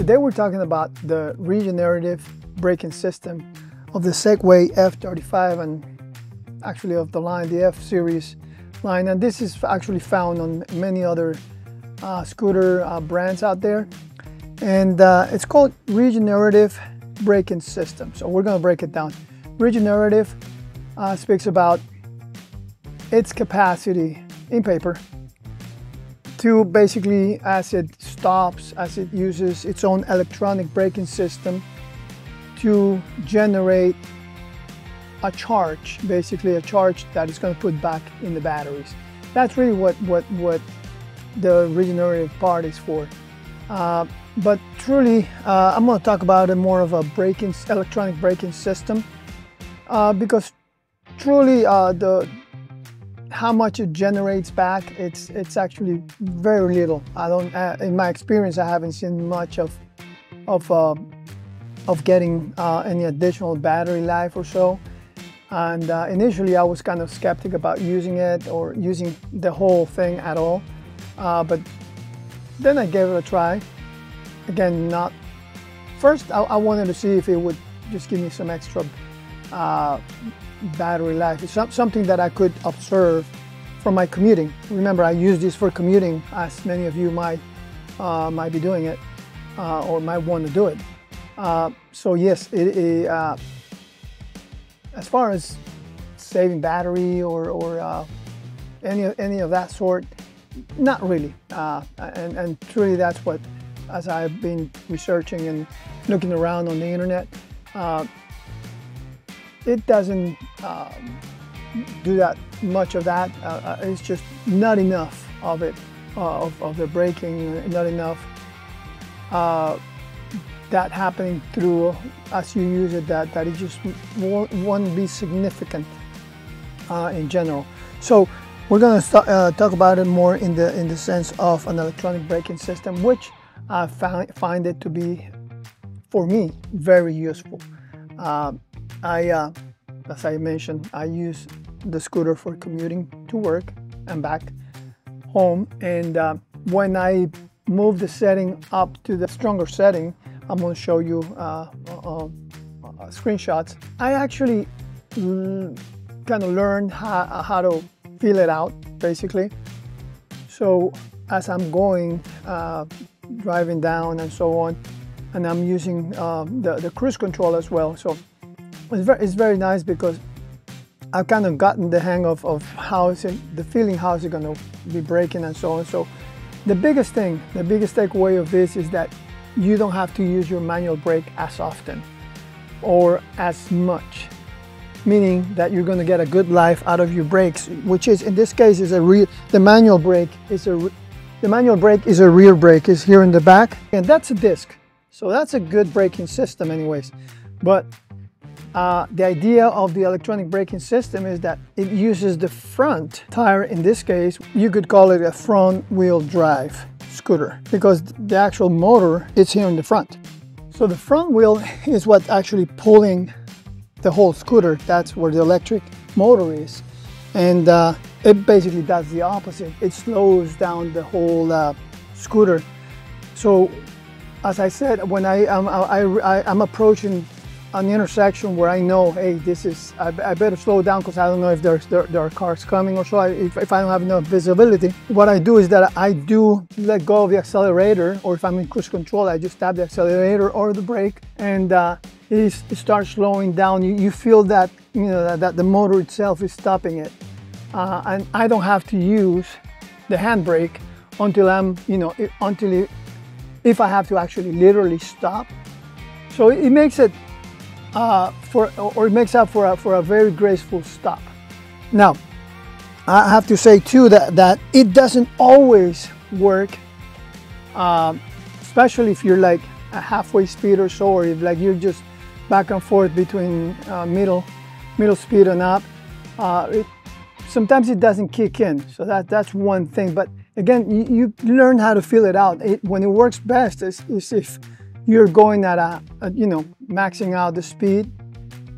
Today we're talking about the regenerative braking system of the Segway F35 and actually of the line, the F series line. And this is actually found on many other scooter brands out there. And it's called regenerative braking system. So we're going to break it down. Regenerative speaks about its capacity in paper to basically, as it stops, as it uses its own electronic braking system to generate a charge, basically a charge that is going to put back in the batteries. That's really what the regenerative part is for. But truly, I'm going to talk about it more of a electronic braking system because truly how much it generates back, it's actually very little. In my experience, I haven't seen much of getting any additional battery life or so. And initially, I was kind of skeptic about using it or using the whole thing at all. But then I gave it a try. Again, first I wanted to see if it would just give me some extra battery life. It's something that I could observe from my commuting. Remember, I use this for commuting, as many of you might be doing it or might want to do it. So yes, as far as saving battery or any of that sort, not really. And truly, that's what, as I've been researching and looking around on the internet, it doesn't do that much of that. It's just not enough of it, of the braking, not enough that happening through as you use it, that it just won't be significant in general. So we're going to talk about it more in the sense of an electronic braking system, which I find it to be, for me, very useful. As I mentioned, I use the scooter for commuting to work and back home. And when I move the setting up to the stronger setting, I'm going to show you screenshots. I actually kind of learned how to feel it out, basically. So as I'm going, driving down and so on, and I'm using the cruise control as well. So it's very nice because I've kind of gotten the hang of how is it, the feeling, how is it going to be braking and so on. So the biggest takeaway of this is that you don't have to use your manual brake as often or as much, meaning that you're going to get a good life out of your brakes, which is, in this case, the manual brake is a rear brake, is here in the back, and that's a disc. So that's a good braking system anyways. But the idea of the electronic braking system is that it uses the front tire. In this case, you could call it a front wheel drive scooter because the actual motor is here in the front. So the front wheel is what's actually pulling the whole scooter. That's where the electric motor is. And it basically does the opposite. It slows down the whole scooter. So as I said, when I'm approaching an intersection where I know, hey, I better slow down because I don't know if there are cars coming or so. If I don't have enough visibility, what I do is that I do let go of the accelerator, or if I'm in cruise control, I just tap the accelerator or the brake, and it starts slowing down. You feel that, that the motor itself is stopping it, and I don't have to use the handbrake until if I have to actually literally stop. So it makes it it makes up for a very graceful stop. Now, I have to say too that it doesn't always work, especially if you're like a halfway speed or so, or if you're just back and forth between middle speed and up. Sometimes it doesn't kick in, so that's one thing. But again, you learn how to feel it out. When it works best is if you're going at maxing out the speed,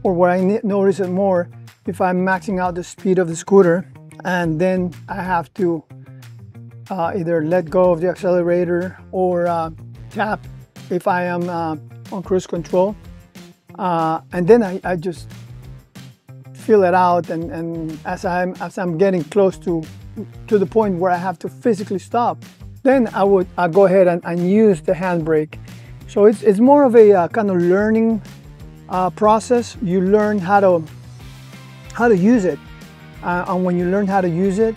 or where I notice it more, if I'm maxing out the speed of the scooter and then I have to either let go of the accelerator or tap if I am on cruise control. And then I just feel it out, and as I'm getting close to the point where I have to physically stop, then I go ahead and use the handbrake. So it's more of a kind of learning process. You learn how to use it, and when you learn how to use it,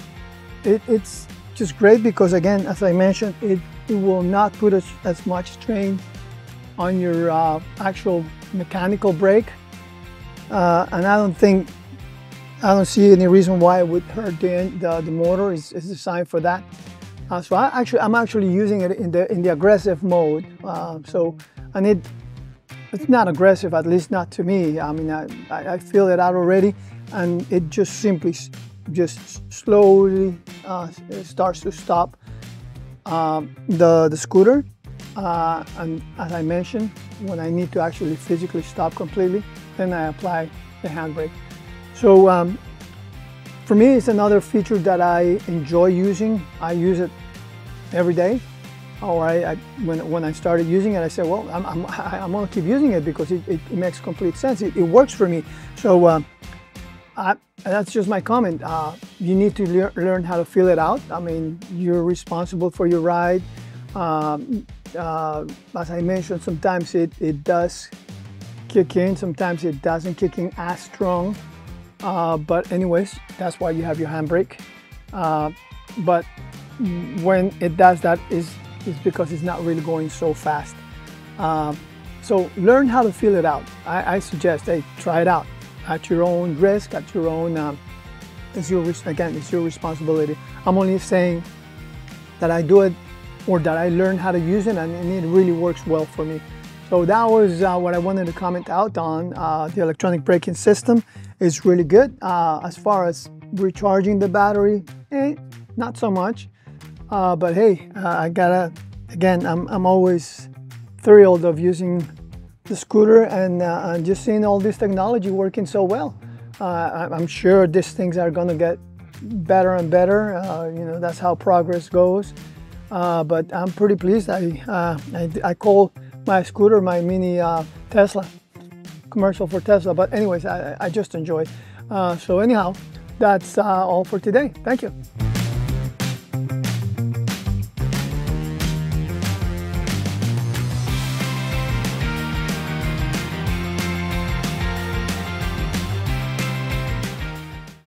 it's just great because, again, as I mentioned, it will not put as much strain on your actual mechanical brake, and I don't see any reason why it would hurt the motor. Is designed for that. So I'm actually using it in the aggressive mode. And it's not aggressive, at least not to me. I mean, I feel it out already, and it just simply slowly starts to stop the scooter. And as I mentioned, when I need to actually physically stop completely, then I apply the handbrake. So for me, it's another feature that I enjoy using. I use it every day, or when I started using it, I said, well, I'm gonna keep using it because it makes complete sense. It works for me. So that's just my comment. You need to learn how to feel it out. I mean, you're responsible for your ride. As I mentioned, sometimes it does kick in, sometimes it doesn't kick in as strong. But anyways, that's why you have your handbrake. But when it does that is because it's not really going so fast. So learn how to feel it out. I suggest, hey, try it out at your own risk, at your own, it's your responsibility. I'm only saying that I do it, or that I learned how to use it, and it really works well for me. So that was what I wanted to comment out on. The electronic braking system is really good. As far as recharging the battery, not so much. But hey, I'm always thrilled of using the scooter and just seeing all this technology working so well. I'm sure these things are gonna get better and better. That's how progress goes. But I'm pretty pleased. I call my scooter my mini Tesla, commercial for Tesla. But anyways, I just enjoy. So anyhow, that's all for today. Thank you.